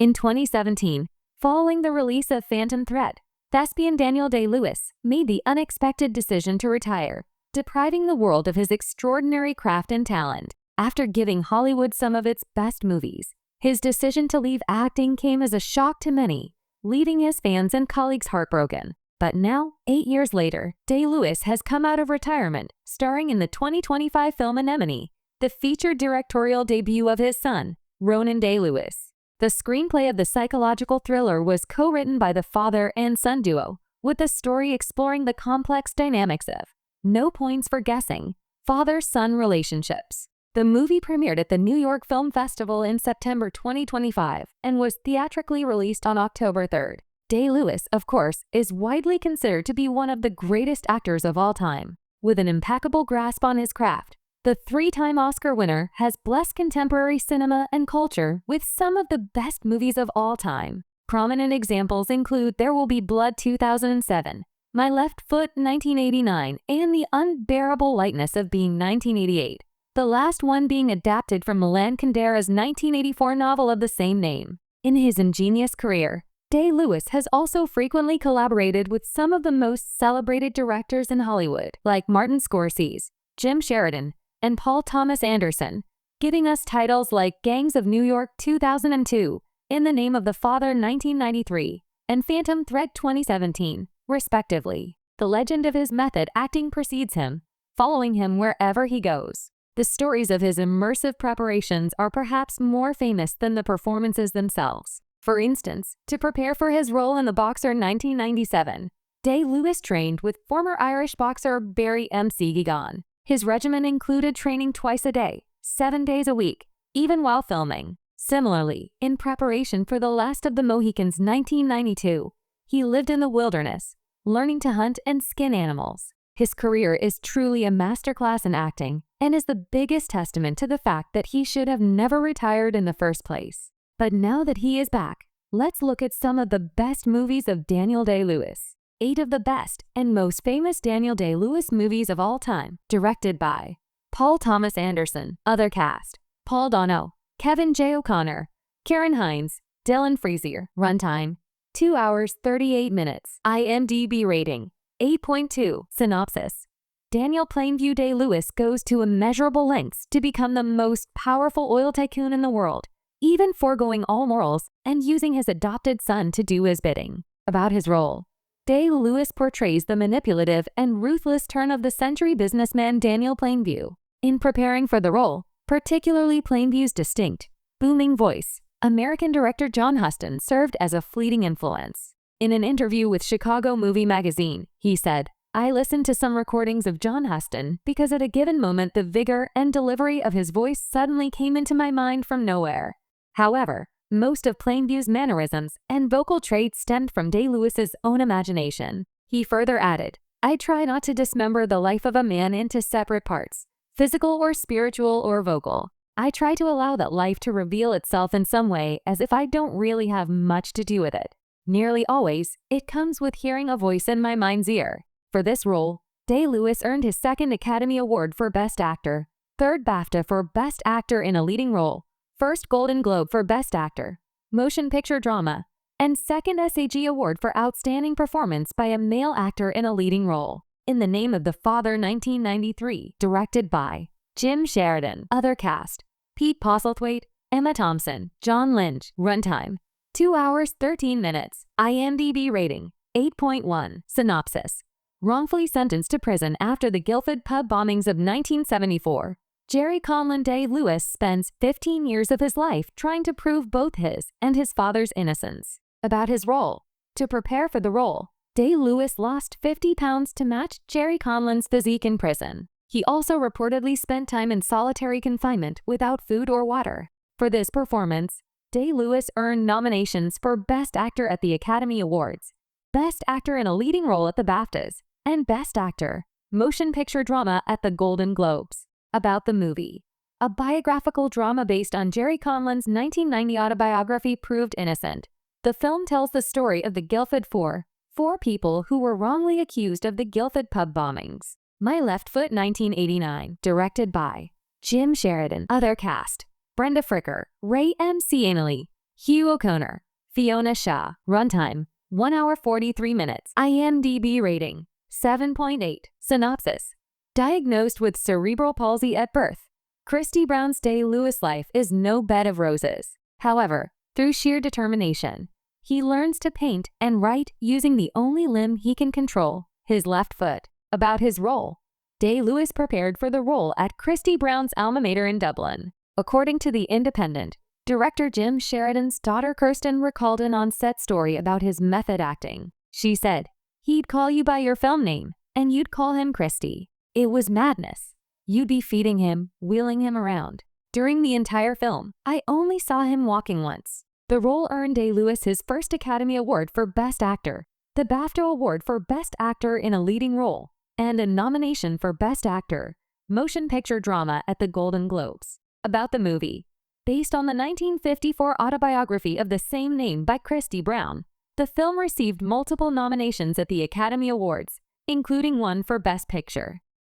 In 2017, following the release of Phantom Thread, thespian Daniel Day-Lewis made the unexpected decision to retire, depriving the world of his extraordinary craft and talent. After giving Hollywood some of its best movies, his decision to leave acting came as a shock to many, leaving his fans and colleagues heartbroken. But now, 8 years later, Day-Lewis has come out of retirement, starring in the 2025 film Anemone, the featured directorial debut of his son, Ronan Day-Lewis. The screenplay of the psychological thriller was co-written by the father and son duo, with the story exploring the complex dynamics of no points for guessing father-son relationships. The movie premiered at the New York Film Festival in September 2025 and was theatrically released on October 3rd. Day-Lewis, of course, is widely considered to be one of the greatest actors of all time. With an impeccable grasp on his craft, the three-time Oscar winner has blessed contemporary cinema and culture with some of the best movies of all time. Prominent examples include There Will Be Blood 2007, My Left Foot 1989, and The Unbearable Lightness of Being 1988. The last one being adapted from Milan Kundera's 1984 novel of the same name. In his ingenious career, Day-Lewis has also frequently collaborated with some of the most celebrated directors in Hollywood, like Martin Scorsese, Jim Sheridan, and Paul Thomas Anderson, giving us titles like Gangs of New York 2002, In the Name of the Father 1993, and Phantom Thread 2017, respectively. The legend of his method acting precedes him, following him wherever he goes. The stories of his immersive preparations are perhaps more famous than the performances themselves. For instance, to prepare for his role in The Boxer 1997, Day-Lewis trained with former Irish boxer Barry M.C. Guigan. His regimen included training twice a day, 7 days a week, even while filming. Similarly, in preparation for The Last of the Mohicans 1992, he lived in the wilderness, learning to hunt and skin animals. His career is truly a masterclass in acting and is the biggest testament to the fact that he should have never retired in the first place. But now that he is back, let's look at some of the best movies of Daniel Day-Lewis. 8 of the best and most famous Daniel Day-Lewis movies of all time, directed by Paul Thomas Anderson. Other cast: Paul Dano, Kevin J. O'Connor, Karen Hines, Dylan Frazier. Runtime: 2 hours 38 minutes. IMDb rating: 8.2. Synopsis: Daniel Plainview Day-Lewis goes to immeasurable lengths to become the most powerful oil tycoon in the world, even foregoing all morals and using his adopted son to do his bidding. About his role: Day-Lewis portrays the manipulative and ruthless turn-of-the-century businessman Daniel Plainview. In preparing for the role, particularly Plainview's distinct, booming voice, American director John Huston served as a fleeting influence. In an interview with Chicago Movie Magazine, he said, "I listened to some recordings of John Huston because at a given moment the vigor and delivery of his voice suddenly came into my mind from nowhere." However, most of Plainview's mannerisms and vocal traits stemmed from Day-Lewis's own imagination. He further added, "I try not to dismember the life of a man into separate parts, physical or spiritual or vocal. I try to allow that life to reveal itself in some way as if I don't really have much to do with it. Nearly always, it comes with hearing a voice in my mind's ear." For this role, Day-Lewis earned his second Academy Award for Best Actor, third BAFTA for Best Actor in a Leading Role, first Golden Globe for Best Actor, Motion Picture Drama, and second SAG Award for Outstanding Performance by a Male Actor in a Leading Role. In the Name of the Father 1993, directed by Jim Sheridan. Other cast: Pete Postlethwaite, Emma Thompson, John Lynch. Runtime: 2 hours 13 minutes. IMDb rating: 8.1. Synopsis: Wrongfully sentenced to prison after the Guildford pub bombings of 1974, Jerry Conlon Day-Lewis spends 15 years of his life trying to prove both his and his father's innocence. About his role: to prepare for the role, Day-Lewis lost 50 pounds to match Jerry Conlon's physique in prison. He also reportedly spent time in solitary confinement without food or water. For this performance, Day-Lewis earned nominations for Best Actor at the Academy Awards, Best Actor in a Leading Role at the BAFTAs, and Best Actor, Motion Picture Drama at the Golden Globes. About the movie: a biographical drama based on Jerry Conlon's 1990 autobiography Proved Innocent. The film tells the story of the Guildford Four people who were wrongly accused of the Guildford pub bombings. My Left Foot 1989, directed by Jim Sheridan. Other cast: Brenda Fricker, Ray M. Cianelli, Hugh O'Connor, Fiona Shaw, runtime 1 hour 43 minutes, IMDb rating 7.8, synopsis. Diagnosed with cerebral palsy at birth, Christy Brown's Day-Lewis life is no bed of roses. However, through sheer determination, he learns to paint and write using the only limb he can control, his left foot. About his role, Day-Lewis prepared for the role at Christy Brown's alma mater in Dublin. According to The Independent, director Jim Sheridan's daughter Kirsten recalled an on-set story about his method acting. She said, "He'd call you by your film name, and you'd call him Christy. It was madness. You'd be feeding him, wheeling him around. During the entire film, I only saw him walking once." The role earned Day-Lewis his first Academy Award for Best Actor, the BAFTA Award for Best Actor in a Leading Role, and a nomination for Best Actor, Motion Picture Drama at the Golden Globes. About the movie. Based on the 1954 autobiography of the same name by Christy Brown, the film received multiple nominations at the Academy Awards, including one for Best Picture.